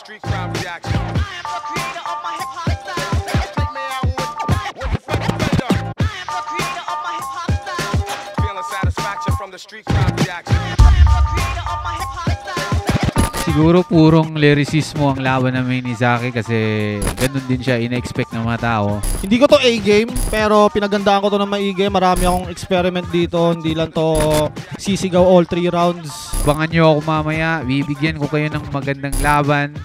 street crowd reaction. I am the creator of my hip hop style. Take me out with the fucking thunder. I am the creator of my hip hop style. Feeling satisfaction from the street crowd reaction. I am the creator of my hip hop style. Siguro purong lyricismo ang laban namin ni Zaki kasi ganun din siya ina-expect ng mga tao. Hindi ko to A-game, pero pinagandaan ko to ng maigi. Marami akong experiment dito. Hindi lang to sisigaw all 3 rounds. Abangan nyo ako mamaya. Bibigyan ko kayo ng magandang laban.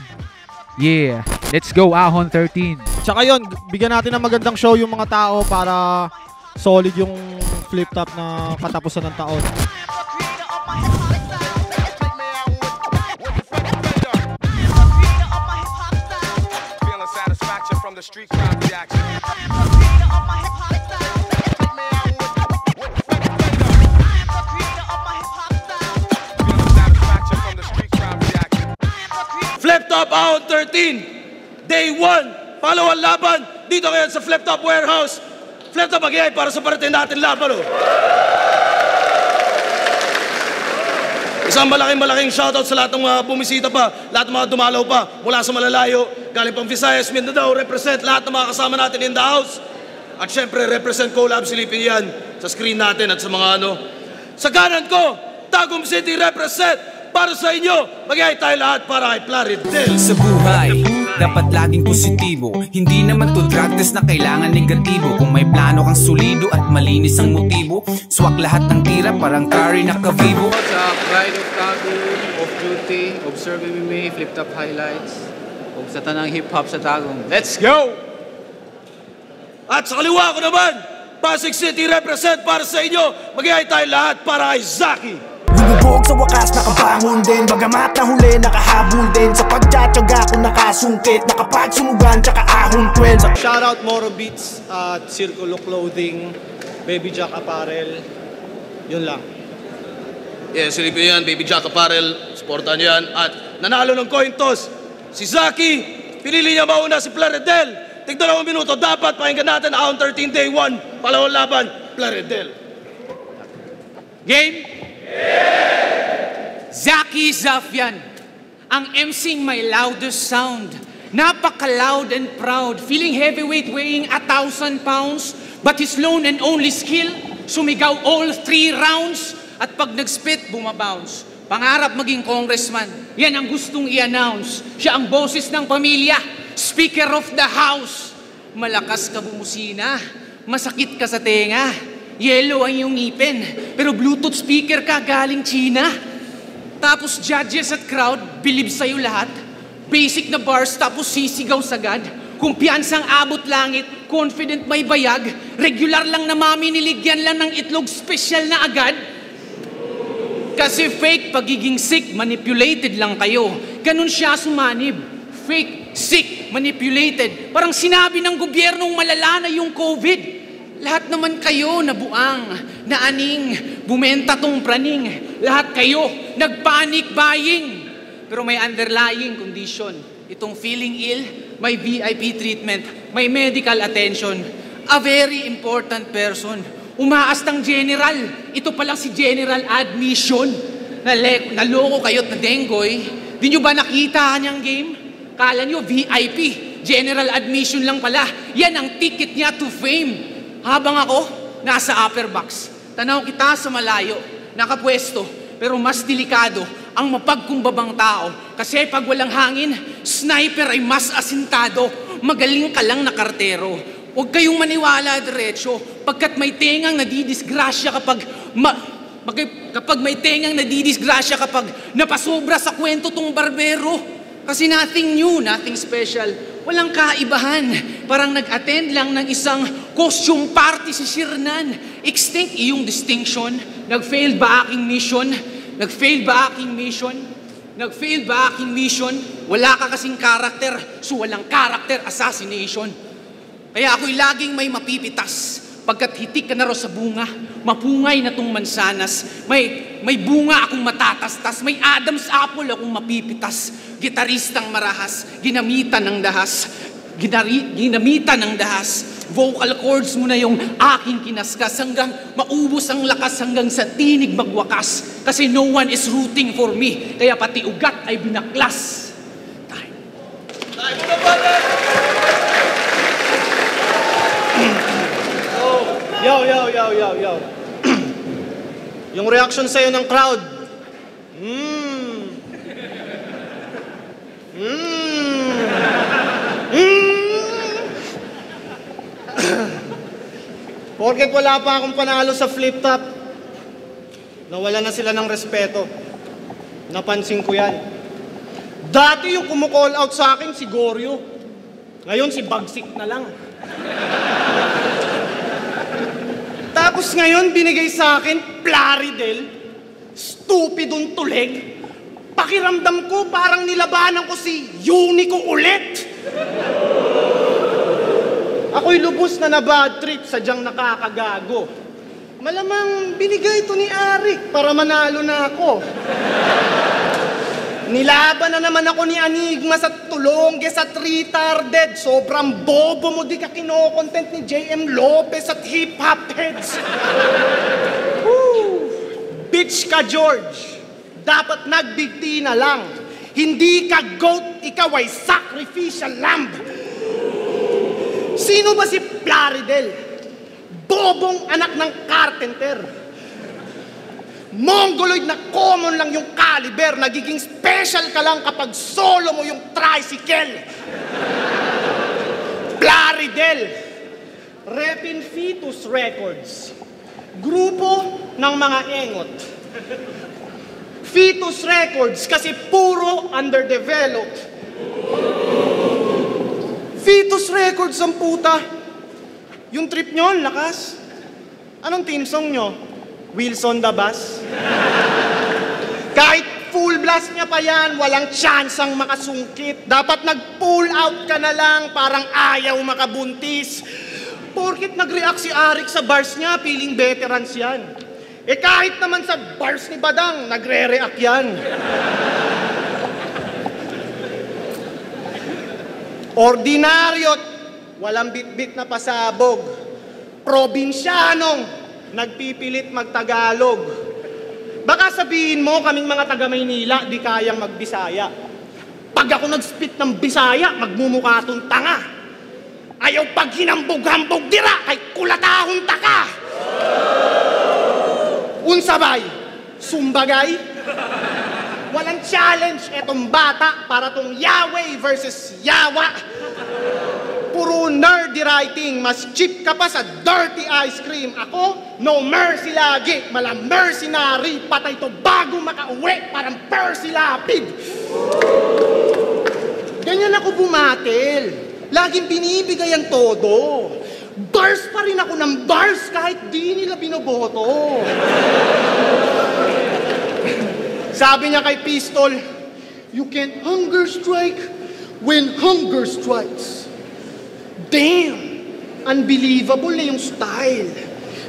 Yeah. Let's go, Ahon 13. Tsaka yun, bigyan natin ng magandang show yung mga tao para solid yung flip-top na katapusan ng taon. The street crowd reaction. Flip Top Ahon 13, Day 1, follow ang laban dito ngayon sa Flip Top Warehouse. Flip Top mag-iay para sa parating natin laban. Isang malaking shoutout sa lahat ng mga bumisita pa, lahat ng mga dumalaw pa mula sa malalayo, galing pang Visayas, Mindanao, represent lahat ng mga kasama natin in the house. At syempre, represent Collab, silipin yan sa screen natin at sa mga ano. Sa kanan ko, Tagum City represent para sa inyo. Mag-iay tayo lahat para kay Plaridel. Sa buhay, dapat laging positibo. Hindi naman to drug test na kailangan negatibo. Kung may plano kang solido at malinis ang motibo, swak lahat ng tira parang carry na kavibo. Sa Pride of Tago, Off Duty, Observe MMA, Flip Top Highlights, o sa tanang hip-hop sa Tagum. Let's go! At sa kaliwa ko naman, Pasig City represent para sa inyo. Mag-iay tayo lahat para kay Zaki. Bumubog sa wakas, nakabangon din. Bagamat nahuli, nakahabol din. Sa pagtsatsaga ko nakasungkit, nakapagsunugan, tsaka ahon 12. Shoutout Moro Beats at Circulo Clothing, Baby Jack Apparel. Yun lang. Yeah, silipin yan, Baby Jack Apparel, supportan yan. At nanalo ng coin toss, si Zaki, pinili niya mauna si Plaridel. Tignan ako minuto, dapat pakinggan natin Ahon 13 Day 1, palawang laban, Plaridel. Game? Zaki Zafian, ang MCing may loudest sound. Napaka-loud and proud, feeling heavyweight weighing 1,000 pounds, but his lone and only skill, sumigaw all 3 rounds, at pag nag-spit, bumabounce. Pangarap maging congressman, yan ang gustong i-announce. Siya ang boses ng pamilya, Speaker of the House. Malakas ka bumusina, masakit ka sa tenga, yellow ang iyong ngipin, pero Bluetooth speaker ka galing China. Tapos judges at crowd, believe sa'yo lahat. Basic na bars, tapos sisigaw sagad. Kumpiyansang abot langit, confident may bayag. Regular lang na mami, niligyan lang ng itlog, special na agad. Kasi fake pagiging sick, manipulated lang kayo. Ganun siya sumanib. Fake, sick, manipulated. Parang sinabi ng gobyernong malala na yung COVID. Lahat naman kayo nabuang, naaning, bumenta tong praning. Lahat kayo nagpanic buying. Pero may underlying condition. Itong feeling ill, may VIP treatment, may medical attention. A very important person. Umaas ng general. Ito palang si General Admission. Naloko kayo't na denggoy. Di nyo ba nakita kanyang game? Kala nyo VIP, General Admission lang pala. Yan ang ticket niya to fame. Habang ako, nasa upper box. Tanaw kita sa malayo, nakapwesto, pero mas delikado ang mapagkumbabang tao. Kasi pag walang hangin, sniper ay mas asintado. Magaling ka lang na kartero. Huwag kayong maniwala diretso, pagkat may tengang nadidisgrasya kapag may tengang nadidisgrasya kapag napasobra sa kwento tong barbero. Kasi nothing new, nothing special. Walang kaibahan. Parang nag-attend lang ng isang costume party si Shirnan. Extinct iyong distinction. Nag-fail ba aking mission? Nag-fail ba aking mission? Nag-fail ba aking mission? Wala ka kasing karakter, so walang character assassination. Kaya ako'y laging may mapipitas. Pagkat hitik ka na raw sa bunga, mapungay na tong mansanas. May bunga akong matatastas, may Adam's apple akong mapipitas. Gitaristang marahas, ginamitan ng dahas. Ginamitan ng dahas. Vocal cords mo na yung aking kinaskas hanggang maubos ang lakas hanggang sa tinig magwakas. Kasi no one is rooting for me, kaya pati ugat ay binaklas. Yung reaction sa'yo ng crowd. Porket wala pa akong panalo sa flip top, nawala na sila ng respeto. Napansin ko yan. Dati yung kumu-call out sa akin si Goryo. Ngayon si Bagsik na lang. Tapos ngayon binigay sa akin Plaridel. Stupidong tuleg. Pakiramdam ko parang nilabanan ko si Unico ulit. Ako'y lubos na bad trip, sadyang nakakagago. Malamang binigay ito ni Arik para manalo na ako. Nilaban na naman ako ni Enigma sa Tulongge sa retarded. Sobrang bobo mo, di ka kinokontent ni JM Lopez at hip-hop heads. Bitch ka, George. Dapat nagbigti na lang. Hindi ka goat, ikaw ay sacrificial lamb. Sino ba si Plaridel? Bobong anak ng carpenter. Mongoloid na common lang yung caliber. Nagiging special ka lang kapag solo mo yung tricycle. Plaridel. Repin Fetus Records. Grupo ng mga engot. Fetus Records kasi puro underdeveloped. Fetus Records ang puta. Yung trip nyo, lakas. Anong team song nyo? Wilson the Bus? Kahit full blast niya pa yan, walang chance ang makasungkit. Dapat nag-pull out ka na lang, parang ayaw makabuntis. Porkit nag-react si Arik sa bars niya, feeling veterans yan. Eh kahit naman sa bars ni Badang, nagre-react yan. Ordinaryo't walang bit-bit na pasabog. Probinsyanong nagpipilit magtagalog. Baka sabihin mo kaming mga taga-Maynila di kayang magbisaya. Pag ako nag-spit ng Bisaya, magmumukha tong tanga. Ayaw pag hinambog-hambog dira kay kulatahong taka. Unsabay, sumbagay. Walang challenge etong bata para tong Yahweh versus Yawa. Puro nerdy writing, mas cheap ka pa sa dirty ice cream. Ako, no mercy lagi, malang mercenary. Patay to bago makauwi, parang Percy Lapid. Ganyan ako bumatil. Laging binibigay ang todo. Bars pa rin ako ng bars kahit di nila binoboto. Sabi niya kay Pistol, you can't hunger strike when hunger strikes. Damn! Unbelievable na yung style.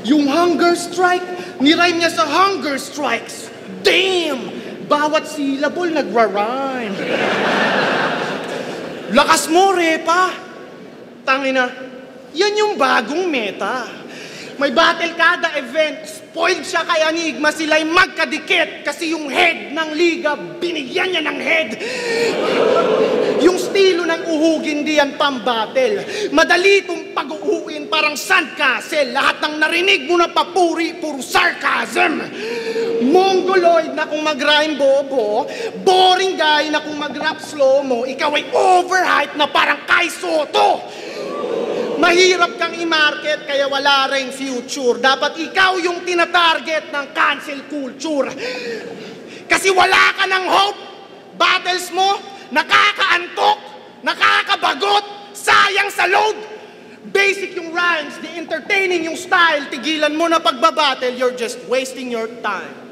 Yung hunger strike, nirhyme niya sa hunger strikes. Damn! Bawat syllable nagra-rhyme. Lakas mo, Repa! Tangina, yan yung bagong meta. May battle kada event, spoiled siya kay Enigma, sila'y magkadikit kasi yung head ng liga, binigyan niya ng head. Yung estilo ng uhugin di yan pang-battle. Madali itong pag-uuin parang sandcastle. Lahat ng narinig mo na papuri, puro sarcasm. Mongoloid na kung mag-rhyme bobo, boring guy na kung mag-rap slow-mo, ikaw ay overhyped na parang Kai Soto. Mahirap kang i-market kaya wala ring future. Dapat ikaw yung tinatarget ng cancel culture. Kasi wala ka ng hope. Battles mo, nakakaantok, nakakabagot, sayang sa load. Basic yung rhymes, the entertaining yung style. Tigilan mo na pagbabattle, you're just wasting your time.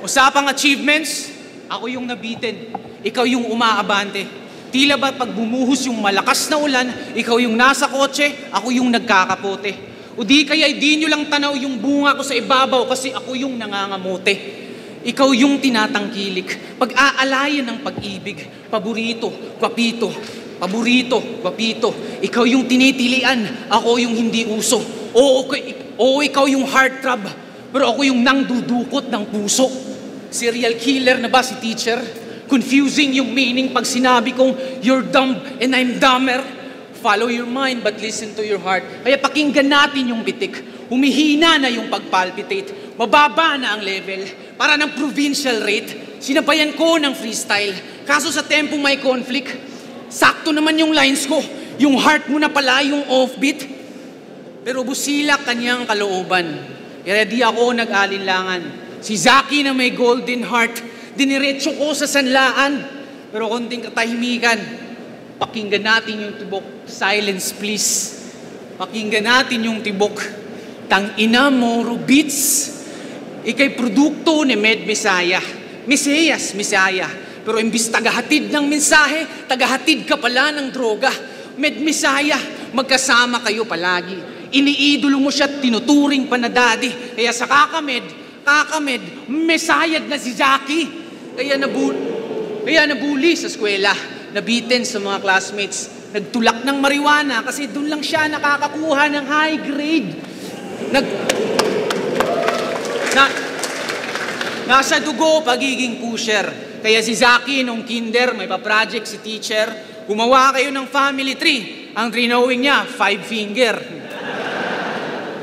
Usapang achievements, ako yung nabitin, ikaw yung umaabante. Tila ba pag bumuhos yung malakas na ulan, ikaw yung nasa kotse, ako yung nagkakapote. O di kaya di nyo lang tanaw yung bunga ko sa ibabaw kasi ako yung nangangamote. Ikaw yung tinatangkilik, pag-aalayan ng pag-ibig, paborito, gwapito, paborito, gwapito. Ikaw yung tinitilian, ako yung hindi uso. Oo, ikaw yung heartthrob, pero ako yung nangdudukot ng puso. Serial killer na ba si teacher? Confusing yung meaning pag sinabi kong you're dumb and I'm dumber. Follow your mind but listen to your heart. Kaya pakinggan natin yung bitik. Humihina na yung pagpalpitate. Mababa na ang level. Para ng provincial rate. Sinabayan ko ng freestyle. Kaso sa tempong may conflict, sakto naman yung lines ko. Yung heart mo na pala yung offbeat. Pero busilak kanyang kalooban. Kaya di ako nag-alinlangan. Si Zaki na may golden heart, diniretso ko sa sanlaan. Pero konting katahimikan, pakinggan natin yung tibok. Silence please. Pakinggan natin yung tibok. Tangina mo, Rubits. Ika'y produkto ni Med Mesaya. Mesaya. Pero imbis tagahatid ng mensahe, tagahatid ka pala ng droga. Med Mesaya, magkasama kayo palagi. Iniidolo mo siya at tinuturing pa na daddy. Kaya sa Kakamed, mesayad na si Zaki. Kaya nabuli sa eskwela. Nabitin sa mga classmates. Nagtulak ng marijuana kasi doon lang siya nakakakuha ng high grade. Nasa dugo pagiging pusher. Kaya si Zaki nung kinder, may pa-project si teacher. Gumawa kayo ng family tree. Ang drawing niya, 5 finger.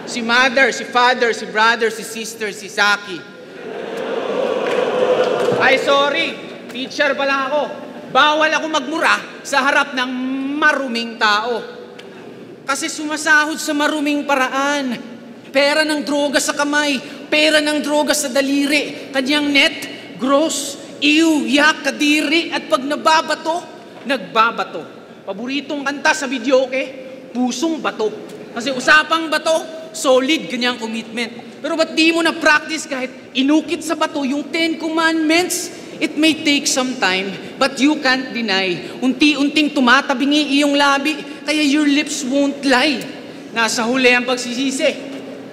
Si mother, si father, si brother, si sister, si Zaki. Ay, sorry. Teacher pa lang ako. Bawal ako magmura sa harap ng maruming tao. Kasi sumasahod sa maruming paraan. Pera ng droga sa kamay. Pera ng droga sa daliri. Kanyang net, gross, yak, kadiri. At pag nagbabato. Paboritong kanta sa videoke, pusong bato. Kasi usapang bato, solid kanyang commitment. Pero ba't di mo na-practice kahit inukit sa bato yung 10 Commandments? It may take some time, but you can't deny. Unti-unting tumatabingi iyong labi, kaya your lips won't lie. Nasa huli ang pagsisisi.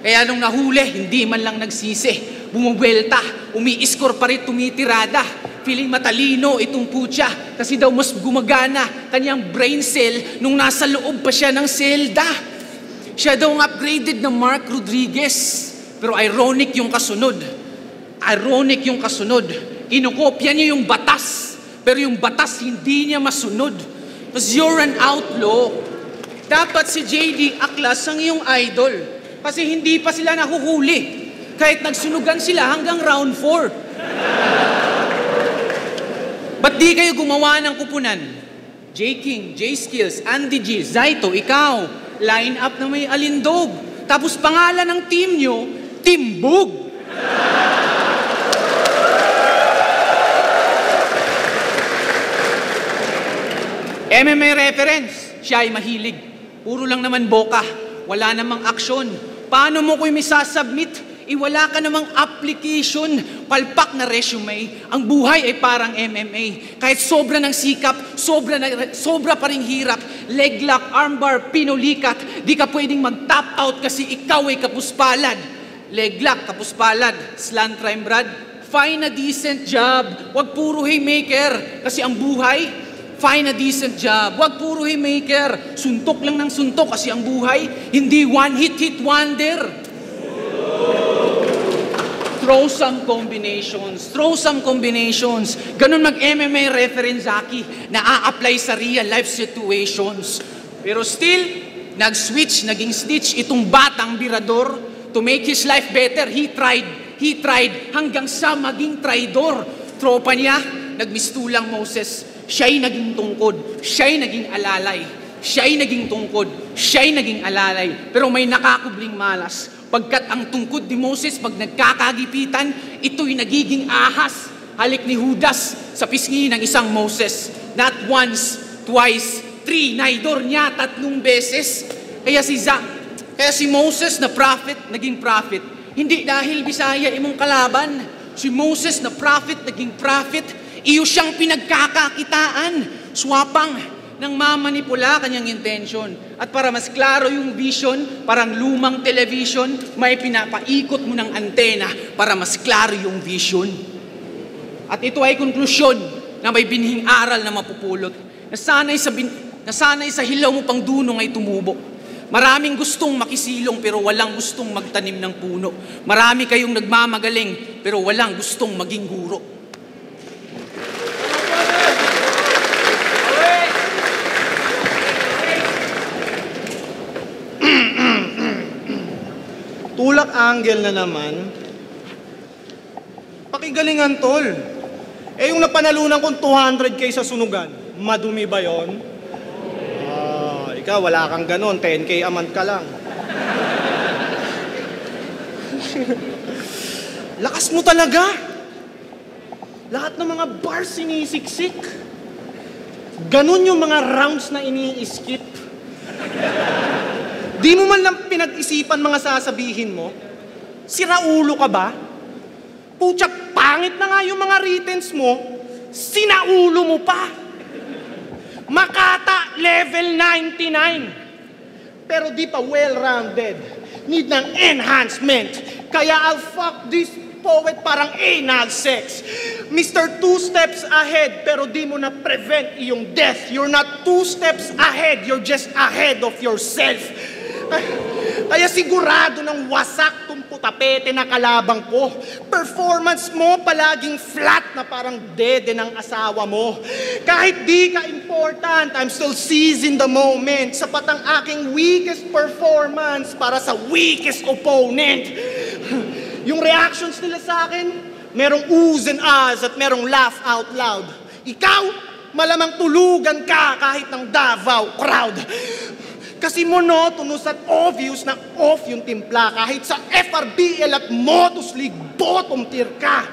Kaya nung nahuli, hindi man lang nagsisi. Bumubuelta, umiiskor pa rin tumitirada. Feeling matalino itong putya, kasi daw mas gumagana kanyang brain cell nung nasa loob pa siya ng selda. Siya daw ang upgraded na Mark Rodriguez. Pero ironic yung kasunod. Kinokopya niya yung batas. Pero yung batas hindi niya masunod. Because you're an outlaw. Dapat si JD Aklas ang iyong idol. Kasi hindi pa sila nahuhuli. Kahit nagsunugan sila hanggang round 4. Ba't di kayo gumawa ng kupunan? J. King, J. Skills, Andy G, Zaito, ikaw. Line up na may alindog. Tapos pangalan ng team nyo, Timbog. MMA reference, siya ay mahilig. Puro lang naman boka, wala namang aksyon. Paano mo ko yung misasubmit? Wala ka namang application, palpak na resume. Ang buhay ay parang MMA. Kahit sobra ng sikap, sobra pa ring hirap. Leg lock, armbar, pinulikat. Di ka pwedeng mag-tap out kasi ikaw ay kapuspalad. Leg lock, kapuspalad. Slant rhyme, Brad. Find a decent job. Wag puro haymaker. Kasi ang buhay, find a decent job. Wag puro haymaker. Suntok lang ng suntok kasi ang buhay, hindi one hit wonder. Throw some combinations. Ganun mag-MMA reference, Zaki, na a-apply sa real life situations. Pero still, nag-switch, naging snitch itong batang birador. To make his life better, he tried, hanggang sa maging traidor. Tropa niya, nagmistulang Moses. Siya'y naging tungkod, siya'y naging alalay. Siya'y naging tungkod, siya'y naging alalay. Pero may nakakubling malas. Pagkat ang tungkod ni Moses, pag nagkakagipitan, ito'y nagiging ahas. Halik ni Judas sa pisngi ng isang Moses. Not once, twice, 3, naidor niya 3 beses. Kaya si Moses na prophet, naging prophet. Hindi dahil Bisaya imong kalaban. Si Moses na prophet, naging prophet. Iyo siyang pinagkakakitaan. Swapang nang mamanipula kanyang intention. At para mas klaro yung vision, parang lumang television, may pinapaikot mo ng antena para mas klaro yung vision. At ito ay konklusyon na may binhing aral na mapupulot. Nasanay sa hilaw mo pang dunong ay tumubo. Maraming gustong makisilong pero walang gustong magtanim ng puno. Marami kayong nagmamagaling pero walang gustong maging guro. Tulak angle na naman. Pakigalingan, tol. Eh, yung napanalunan kong 200k sa sunugan, madumi ba yon? Ikaw, wala kang ganon. 10k a month ka lang. Lakas mo talaga. Lahat ng mga bars sinisiksik. Ganon yung mga rounds na ini-skip. Di mo man lang pinag-isipan mga sasabihin mo? Siraulo ka ba? Pucha, pangit na nga yung mga writtens mo, sinaulo mo pa. Makata, level 99. Pero di pa well-rounded. Need ng enhancement. Kaya I'll fuck this poet parang anal sex. Mr. 2 steps ahead, pero di mo na prevent iyong death. You're not 2 steps ahead, you're just ahead of yourself. Kaya sigurado ng wasak tong putapete na kalabang ko. Performance mo palaging flat na parang dede ng asawa mo. Kahit di ka important, I'm still seizing the moment. Sapat ang aking weakest performance para sa weakest opponent. Yung reactions nila sa akin, merong oohs and ahs at merong laugh out loud. Ikaw, malamang tulugan ka kahit ng Davao crowd. Kasi monotonous at obvious na off yung timpla kahit sa FRBL at Motos League bottom tier ka.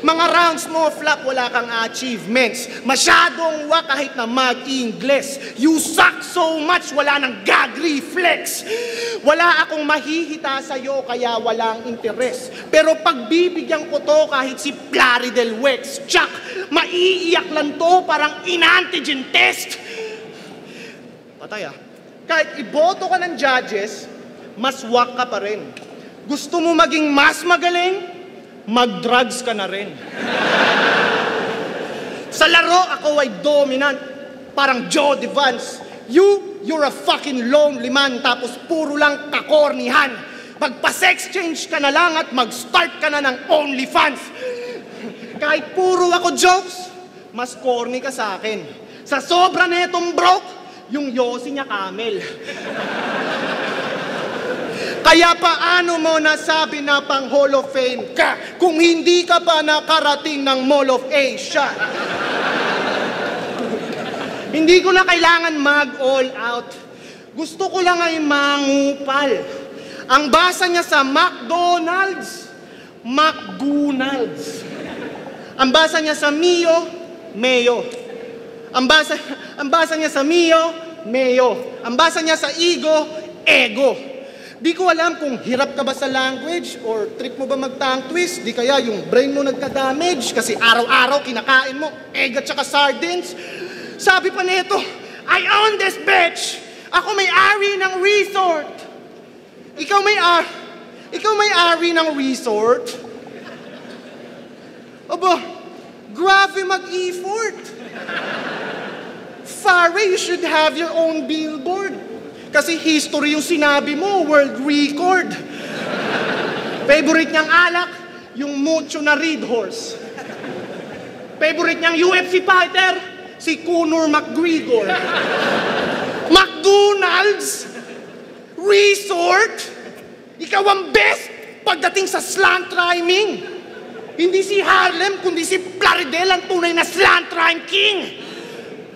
Mga rounds mo flop, wala kang achievements. Masyadong wa kahit na mag-Ingles. You suck so much, wala nang gag reflex. Wala akong mahihita sa'yo kaya walang interes. Pero pagbibigyan ko to kahit si Plaridel Wex, Chuck, maiiyak lang to parang in-antigen test. Patay ah. Kahit iboto ka ng judges, mas wak ka pa rin. Gusto mo maging mas magaling, mag-drugs ka na rin. Sa laro, ako ay dominant, parang Jody Vance. You're a fucking lonely man, tapos puro lang kakornihan. Magpa-sex change ka na lang at mag-start ka na ng OnlyFans. Kahit puro ako jokes, mas corny ka sa akin. Sa sobra na itong broke, yung yosi niya camel. Kaya paano mo nasabi na pang Hall of Fame ka kung hindi ka pa nakarating ng Mall of Asia? Hindi ko na kailangan mag-all out. Gusto ko lang ay mangupal. Ang basa niya sa McDonald's, McDonald's. Ang basa niya sa Mio, Mayo. Ang basa niya sa Mio, Mayo. Ang basa niya sa Ego, Ego. Di ko alam kung hirap ka ba sa language or trip mo ba mag-tongue twist. Di kaya yung brain mo nagka-damage kasi araw-araw kinakain mo egg at saka sardines. Sabi pa nito, I own this bitch! Ako may-ari ng resort. Ikaw may-ari ng resort? Aba, grabe mag-effort. Fare, you should have your own billboard. Kasi history yung sinabi mo, world record. Favorite niyang alak, yung mucho na red horse. Favorite niyang UFC fighter, si Conor McGregor. McDonald's? Resort? Ikaw ang best pagdating sa slant rhyming. Hindi si Harlem, kundi si Plaridel ang tunay na slant rhyme king.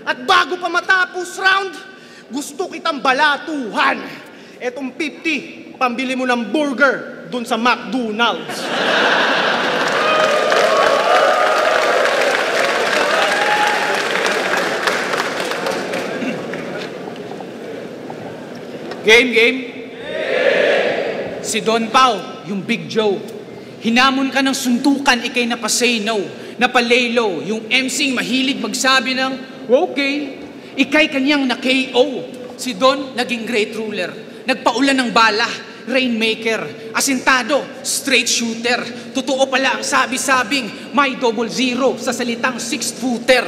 At bago pa matapos round, gusto kitang balatuhan. Etong 50, pambili mo ng burger dun sa McDonald's. Game? Si Don Pao, yung Big Joe. Hinamon ka ng suntukan, ikay napasay no. Napalaylo, yung MC mahilig magsabi ng okay, ikay kanyang na-KO. Si Don, naging great ruler. Nagpaulan ng bala, rainmaker. Asintado, straight shooter. Totoo pala ang sabi-sabing may 00 sa salitang 6-footer.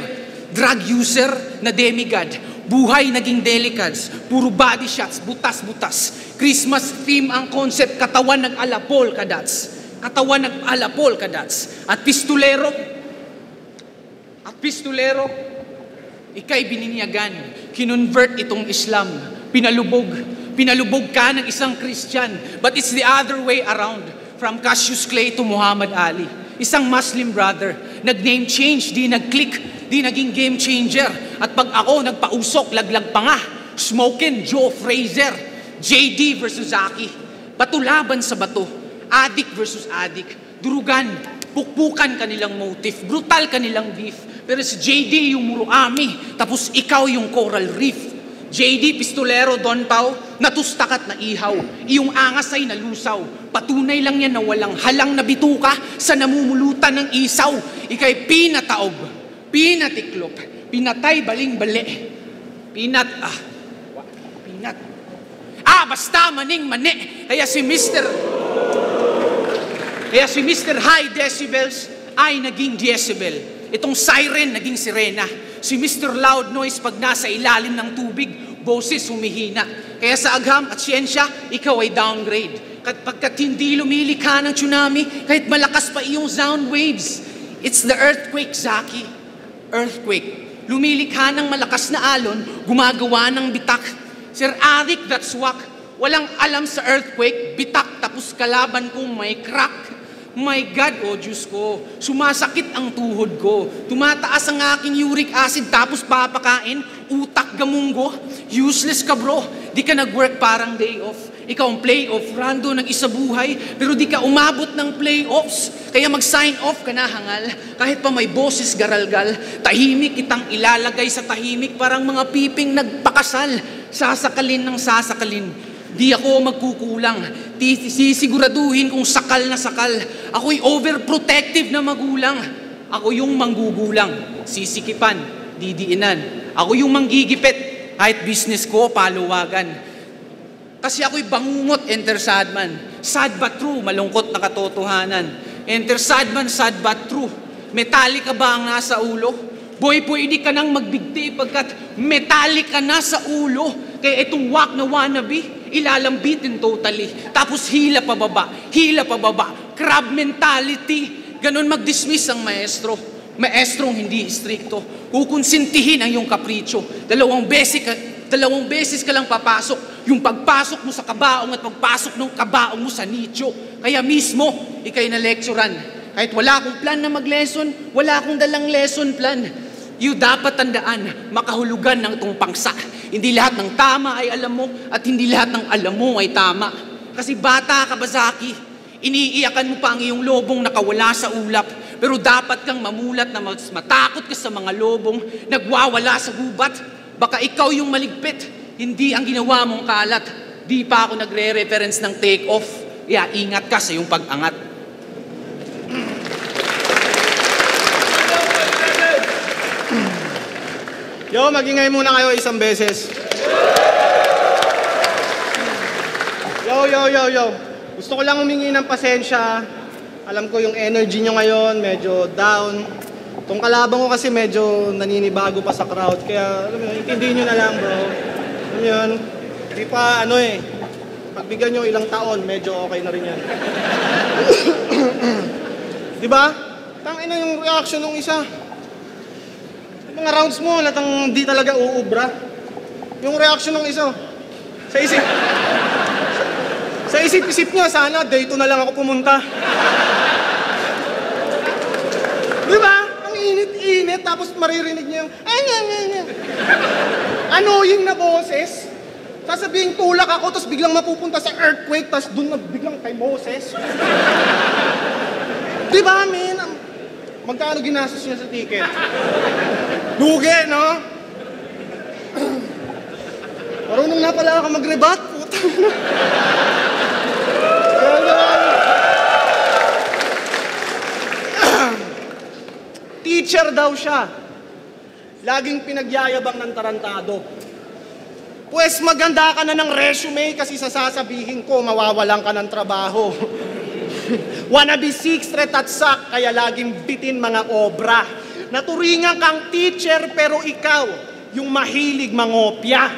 Drug user na demigod. Buhay naging delicads, puro body shots, butas-butas. Christmas theme ang concept, katawan nag-alapol kadats. Katawan nag-alapol kadats. At pistolero, ika'y bininyagan, kinonvert itong Islam, pinalubog ka ng isang Christian, but it's the other way around, from Cassius Clay to Muhammad Ali. Isang Muslim brother, nag-name change, di nag-click, di naging game changer. At pag ako nagpausok, laglag pa nga. Smokin, Joe Frazier, JD versus Zaki. Bato laban sa bato, addict versus addict. Durugan, pukpukan kanilang motif, brutal kanilang beef. Pero si JD yung Muruami, tapos ikaw yung Coral Reef. JD, pistolero, Don Pao, natustakat na ihaw. Iyong angas ay nalusaw. Patunay lang yan na walang halang na bituka sa namumulutan ng isaw. Ika'y pinataob, pinatiklop, pinatay baling-bali. Basta maning-mani. Kaya si Mr. High Decibels ay naging decibel. Itong siren naging sirena. Si Mr. Loud Noise pag nasa ilalim ng tubig, boses humihina. Kaya sa agham at siyensya, ikaw ay downgrade. Pagkat hindi lumilikha ng tsunami, kahit malakas pa iyong sound waves. It's the earthquake, Zaki. Earthquake. Lumilikha ng malakas na alon, gumagawa ng bitak. Sir Arik, that's whack. Walang alam sa earthquake, bitak tapos kalaban kong may crack. My God, oh Diyos ko, sumasakit ang tuhod ko. Tumataas ang aking uric acid tapos papakain, utak gamunggo. Useless ka bro, di ka nag-work parang day off. Ikaw ang playoff, rando ng isa buhay, pero di ka umabot ng playoffs. Kaya mag-sign off ka na hangal, kahit pa may boses garalgal. Tahimik kitang ilalagay sa tahimik, parang mga piping nagpakasal. Sasakalin ng sasakalin. Di ako magkukulang. Sisiguraduhin kung sakal na sakal. Ako'y overprotective na magulang. Ako yung manggugulang. Sisikipan, didiinan. Ako yung manggigipit. Kahit business ko, paluwagan. Kasi ako'y bangungot, enter sadman. Sad but true, malungkot na katotohanan. Enter sadman, sad but true. Metallica ba ang nasa ulo? Boy, pwede ka nang magbigti pagkat metallica na sa ulo. Kaya itong wak na wannabe, ilalambitin totally. Tapos hila pababa, crab mentality. Ganon mag-dismiss ang maestro. Maestrong hindi istrikto. Kukonsintihin ang iyong kapritsyo. Dalawang beses ka lang papasok. Yung pagpasok mo sa kabaong at pagpasok ng kabaong mo sa nicho. Kaya mismo, ikay na lecturean. Kahit wala akong plan na mag-lesson, wala akong dalang lesson plan. You dapat tandaan, makahulugan ng itong pangsa. Hindi lahat ng tama ay alam mo at hindi lahat ng alam mo ay tama. Kasi bata ka ba, Zaki? Iniiyakan mo pa ang iyong lobong nakawala sa ulap. Pero dapat kang mamulat na mas matakot ka sa mga lobong nagwawala sa gubat. Baka ikaw yung maligpit, hindi ang ginawa mong kalat. Di pa ako nagre-reference ng take-off. Kaya ingat ka sa iyong pag-angat. Yo, magingay muna kayo isang beses. Yo. Gusto ko lang humingi ng pasensya. Alam ko yung energy nyo ngayon, medyo down. Itong kalabang ko kasi medyo naninibago pa sa crowd. Kaya, alam mo, intindihin nyo na lang, bro. Alam mo yun, di pa, pagbigyan nyo ilang taon, medyo okay na rin yan. Diba? Tangina yung reaction ng isa. Mga rounds mo, latang di talaga uubra. Yung reaction ng isa. Sa isip-isip niya, sana dito na lang ako pumunta. Diba? Ang init-init, tapos maririnig niya yung annoying na boses. Sasabihin tulak ako, tapos biglang mapupunta sa earthquake, tapos dun na biglang kay Moses. Diba, man? Magkano ginastos niya sa ticket? Lugi, no? Marunong na pala ako mag-rebat, puta. Teacher daw siya. Laging pinagyayabang ng tarantado. Pues maganda ka na ng resume kasi sasabihin ko mawawalan ka ng trabaho. Wanna be secret at sak, kaya laging bitin mga obra. Naturingan kang teacher pero ikaw, yung mahilig mangopya.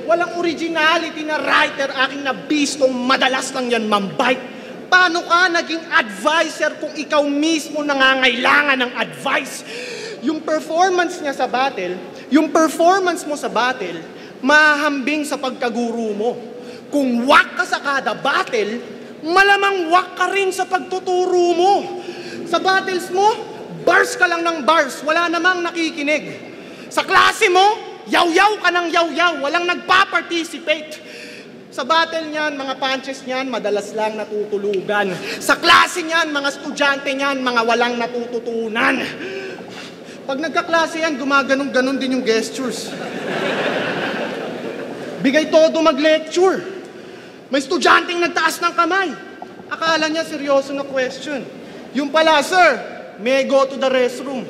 Walang originality na writer aking nabistong madalas lang yan mambite. Paano ka naging advisor kung ikaw mismo nangangailangan ng advice? Yung performance niya sa battle, yung performance mo sa battle, mahambing sa pagkaguro mo. Kung wak ka sa kada battle, malamang wak ka rin sa pagtuturo mo. Sa battles mo, bars ka lang ng bars, wala namang nakikinig. Sa klase mo, yaw-yaw ka ng yaw-yaw, walang nagpa-participate. Sa battle niyan, mga punches niyan, madalas lang natutulugan. Sa klase niyan, mga estudyante niyan, mga walang natututunan. Pag nagkaklase yan, gumaganong-ganon din yung gestures. Bigay todo mag-lecture. May estudyanteng nagtaas ng kamay. Akala niya seryoso na question. Yung pala, sir, may go to the restroom.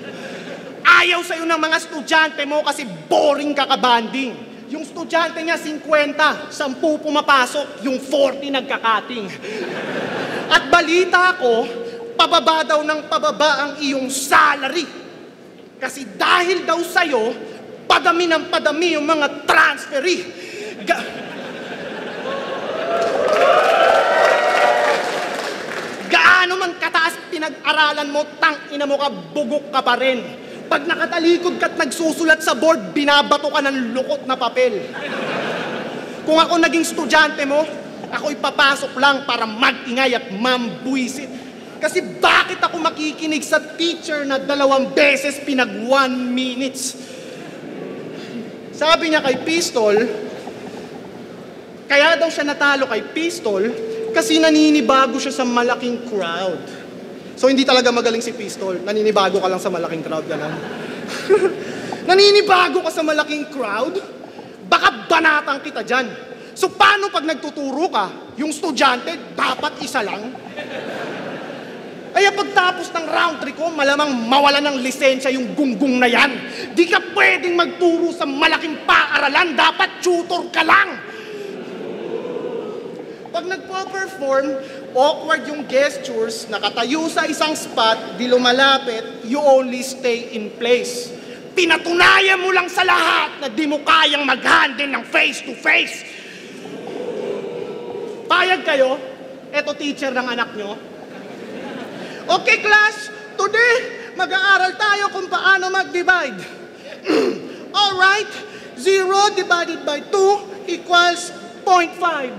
Ayaw sa'yo ng mga estudyante mo kasi boring ka kabanding. Yung estudyante niya, 50, 10 pumapasok, yung 40 nagkakating. At balita ko, pababa daw ng pababa ang iyong salary. Kasi dahil daw sa'yo, padami ng padami yung mga transferee. Gaano man kataas pinag-aralan mo, tangina mo ka, bugok ka pa rin. Pag nakatalikod ka't nagsusulat sa board, binabato ka ng lukot na papel. Kung ako naging estudyante mo, ako ipapasok lang para mag-ingay at mambuisit. Kasi bakit ako makikinig sa teacher na 2 beses pinag 1 minutes? Sabi niya kay Pistol, kaya daw siya natalo kay Pistol kasi naninibago siya sa malaking crowd. So hindi talaga magaling si Pistol, naninibago ka lang sa malaking crowd, ganun. Naninibago ka sa malaking crowd, baka banatang kita dyan. So paano pag nagtuturo ka, yung estudyante, dapat isa lang? Kaya pagtapos ng round 3 ko, malamang mawala ng lisensya yung gunggong na yan. Di ka pwedeng magturo sa malaking paaralan, dapat tutor ka lang. Pag nagpo-perform, awkward yung gestures, nakatayo sa isang spot, di lumalapit, you only stay in place. Pinatunayan mo lang sa lahat na di mo kayang mag-handle ng face-to-face. Payag kayo? Eto teacher ng anak nyo. Okay class, today mag-aaral tayo kung paano mag-divide. Alright, 0 divided by 2 equals 0.5.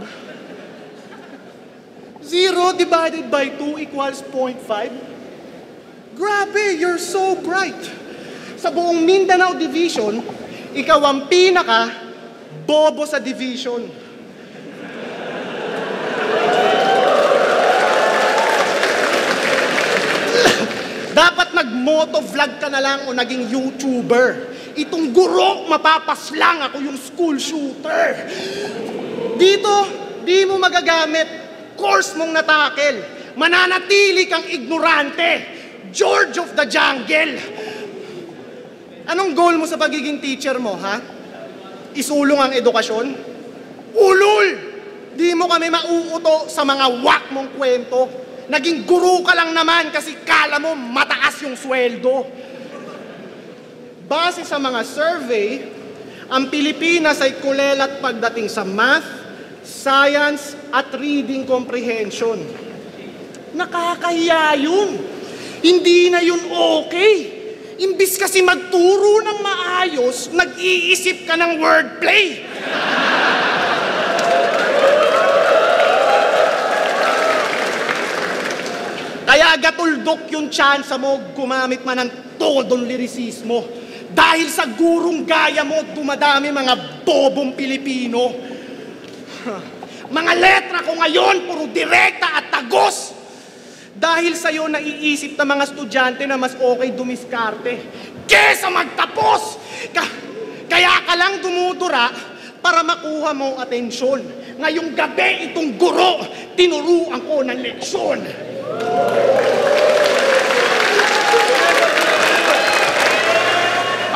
0 divided by 2 equals 0.5? Grabe, you're so bright. Sa buong Mindanao Division, ikaw ang pinaka-bobo sa division. Dapat nag-motovlog ka na lang o naging YouTuber. Itong guro, mapapaslang ako yung school shooter. Dito, di mo magagamit. Course mong natakel. Mananatili kang ignorante. George of the jungle. Anong goal mo sa pagiging teacher mo, ha? Isulong ang edukasyon? Ulul! Di mo kami mauuto sa mga wak mong kwento. Naging guru ka lang naman kasi kala mo mataas yung sweldo. Base sa mga survey, ang Pilipinas ay kulelat pagdating sa math, science at reading comprehension. Nakakahiya yun. Hindi na yun okay. Imbis kasi magturo ng maayos, nag-iisip ka ng wordplay. Kaya gatuldok yung chance mo gumamit man ng todong lirisismo. Dahil sa gurong gaya mo, dumadami mga bobong Pilipino. Mga letra ko ngayon, puro direkta at tagos. Dahil sa'yo naiisip ng mga estudyante na mas okay dumiskarte kesa magtapos. Kaya ka lang dumudura para makuha mo atensyon. Ngayong gabi itong guro, tinuruan ko ng leksyon.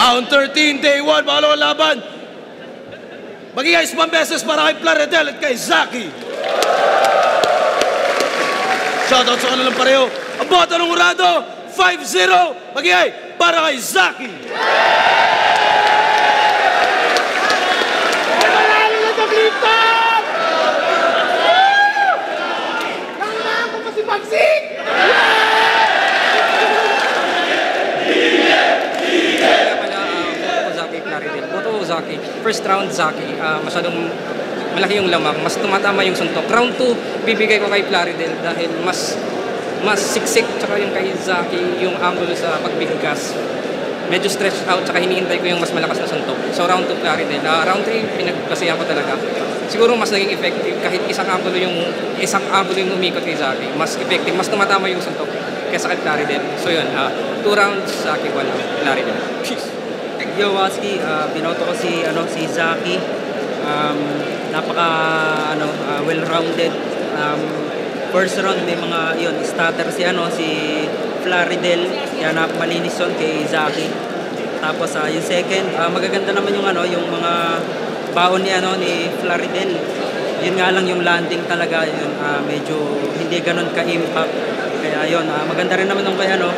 On 13, day 1, mga laban. Magigay 1 beses para kay Plaredel at kay Zaki. Shoutout sa kanilang pareho. Ang bota ng urado, 5-0. Magigay para kay Zaki. Zaki. First round, Zaki. Masyadong malaki yung lamang. Mas tumatama yung suntok. Round 2, bibigay ko kay Plaridel dahil mas siksik tsaka yung kay Zaki, yung angulo sa pagbigkas. Medyo stretched out tsaka hinihintay ko yung mas malakas na suntok. So round 2, Plaridel. Round 3, pinagkasihan ko talaga. Siguro mas naging effective kahit isang angulo yung umikot kay Zaki. Mas effective, mas tumatama yung suntok kaysa kay Plaridel. So yun, 2 rounds Zaki, 1 round Plaridel. Peace. Yo, Waski, binoto ko si Zaki. Well-rounded. First round may mga starter si Plaridel, kaya malinis yun kay Zaki. Tapos yung second, magaganda naman yung mga baon ni Plaridel. Yun nga lang yung landing talaga, yun medyo hindi ganun ka-impact. Kaya yun, maganda rin naman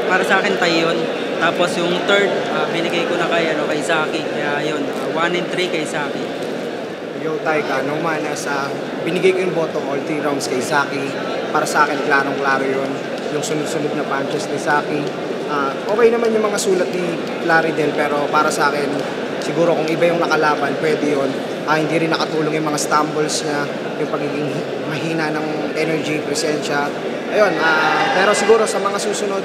para sa akin tayo yun. Tapos yung third, binigay ko na kay Zaki. Kaya yun, 1 and 3 kay Zaki. Yo, Taika, no man, binigay ko yung boto all 3 rounds kay Zaki. Para sa akin, klarong-klaro yun. Yung sunod-sunod na punches ni Zaki. Okay naman yung mga sulat ni Plaridel, pero para sa akin, siguro kung iba yung nakalaban, pwede yun. Hindi rin nakatulong yung mga stumbles niya, yung pagiging mahina ng energy, presensya. Ayun, pero siguro sa mga susunod,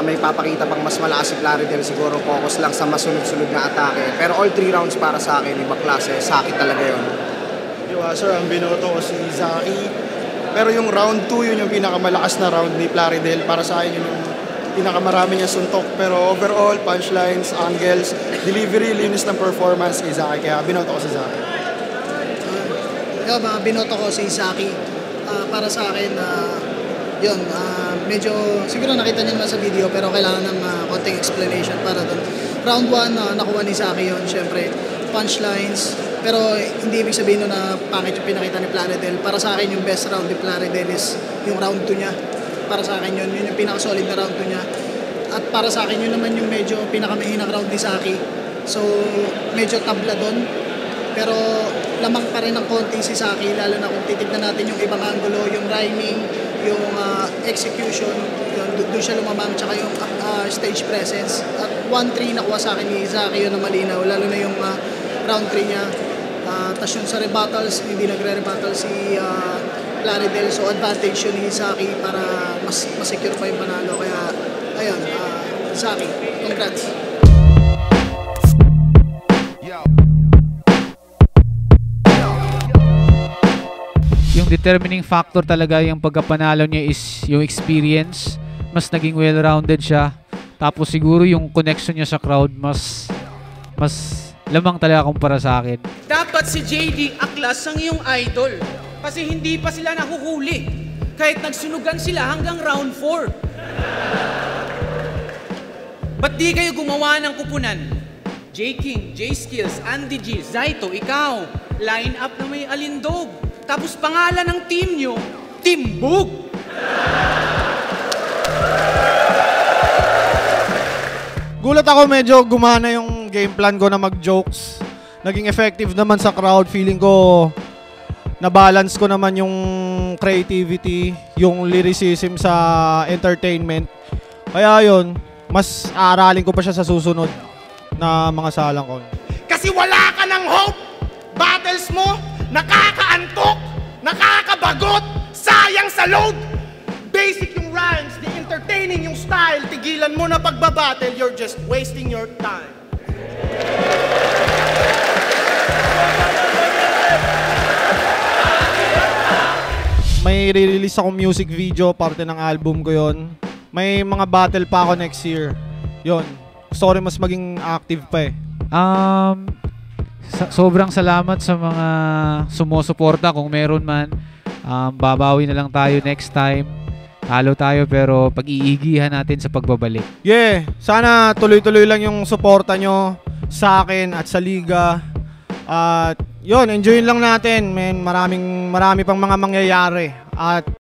may papakita pang mas malakas si Plaridel, siguro focus lang sa masunod-sunod na atake. Pero all 3 rounds para sa akin, ibang klase, Zaki talaga yun. Sir, ang binoto ko si Zaki. Pero yung round 2, yun yung pinakamalakas na round ni Plaridel. Para sa akin, yun yung pinakamarami niya suntok. Pero overall, punchlines, angles, delivery, linis ng performance kay Zaki. Kaya binoto ko si Zaki. Binoto ko si Zaki. Para sa akin, medyo, siguro nakita niyo naman sa video, pero kailangan ng konting explanation para doon. Round 1, nakuha ni Zaki yun, syempre, punchlines, pero hindi ibig sabihin na pangit yung pinakita ni Plaridel. Para sa akin, yung best round ni Plaridel is yung round 2 niya. Para sa akin yun yung pinaka-solid na round 2 niya. At para sa akin, yun naman yung medyo pinakamahinang round ni Zaki. So, medyo tabla doon. Pero lamang pa rin ng konti si Zaki, lalo na kung titignan natin yung ibang angulo, yung rhyming, yung execution, doon siya lumamang, tsaka yung stage presence. At 1-3 nakuha sa akin ni Zaki, yun na malinaw, lalo na yung round 3 niya. Tapos yung sa rebuttals, hindi nagre-rebuttal si Plaridel, so advantage yun ni Zaki para mas secure pa yung panalo. Kaya ayun, Zaki, congrats. Yung determining factor talaga yung pagkapanalo niya is yung experience. Mas naging well-rounded siya. Tapos siguro yung connection niya sa crowd mas lamang talaga kumpara sa akin. Dapat si JD Aklas ang iyong idol. Kasi hindi pa sila nahuhuli. Kahit nagsunugan sila hanggang round 4. Ba't di kayo gumawa ng kupunan? J. King, J. Skills, Andy G, Zaito, ikaw. Line up na may alindog. Tapos pangalan ng team nyo, Timbog. Gulat ako, medyo gumana yung game plan ko na mag-jokes. Naging effective naman sa crowd. Feeling ko na-balance ko naman yung creativity, yung lyricism sa entertainment. Kaya yun, mas aaralin ko pa siya sa susunod na mga salang ko. Kasi wala ka ng hope. Battles mo, nakakaantok, nakakabagot, sayang sa load. Basic yung rhymes, the entertaining yung style. Tigilan mo na pagbabattle, you're just wasting your time. May re-release akong music video, parte ng album ko yon. May mga battle pa ako next year. Yon. Sorry, mas maging active pa eh. Sobrang salamat sa mga sumusuporta kung meron man. Babawi na lang tayo next time. Talo tayo pero pag-iigihan natin sa pagbabalik. Yeah, sana tuloy-tuloy lang yung suporta nyo sa akin at sa liga. At yun, enjoyin lang natin, man. Marami pang mga mangyayari. At